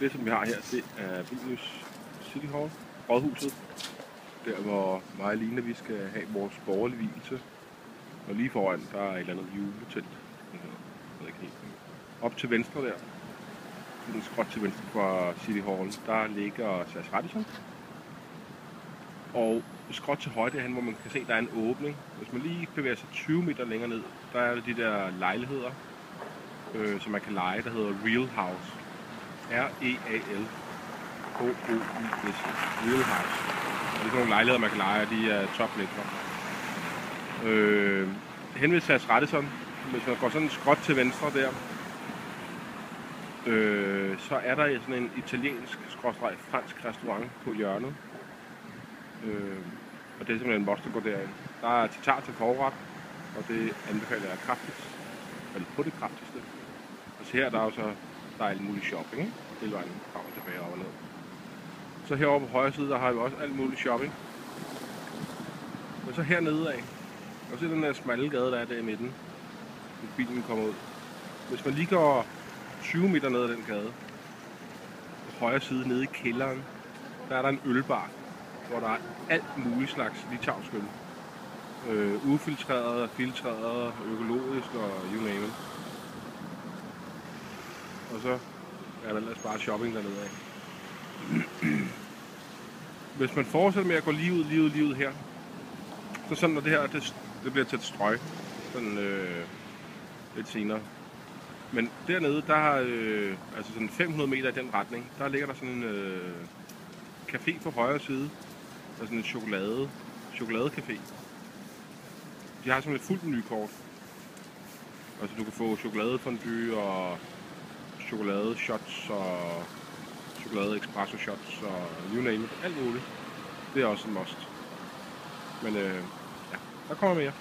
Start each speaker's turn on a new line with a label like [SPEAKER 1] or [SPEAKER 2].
[SPEAKER 1] Det som vi har her, det er Vilnius City Hall, rådhuset. Der hvor mig og Line, vi skal have vores borgerlige vielse. Og lige foran, der er et eller andet juletelt. Op til venstre der, den skråt til venstre fra City Hall, der ligger SAS Radisson. Og skråt til højre derhen, hvor man kan se, der er en åbning. Hvis man lige bevæger sig 20 meter længere ned, der er de der lejligheder, som man kan leje, der hedder Real House. R-E-A-L H-O-U-S. Real House. Og det er sådan nogle lejligheder, man kan leje, og de er toplækre. Hen ved SAS Radisson, hvis man går sådan skråt til venstre der, så er der sådan en italiensk-fransk restaurant på hjørnet. Og det er simpelthen vores, der går derind. Der er tatar til forret, og det anbefaler jeg kraftigt. Eller på det kraftigste. Og så her der er jo så der er alt muligt shopping, ikke? Hele vejen frem og tilbage over ned. Så herovre på højre side, der har vi også alt muligt shopping. Men så hernede af, og så den der smalle gade, der er der i midten, hvor bilen kommer ud. Hvis man lige går 20 meter ned ad den gade, på højre side nede i kælderen, der er der en ølbar, hvor der er alt muligt slags litauisk øl. Ufiltreret, filtreret, økologisk og you name it. Og så er der ellers bare shopping dernede af. Hvis man fortsætter med at gå lige ud her, så sådan når det her det bliver til et strøg, sådan lidt senere. Men dernede, der har altså sådan 500 meter i den retning, der ligger der sådan en café på højre side. Der er sådan en chokoladecafé. De har sådan et fuldt menukort. Altså du kan få chokoladefondue og chokoladeshots og chokolade espresso shots og you name it. Alt muligt. Det er også en must. Men ja, der kommer mere.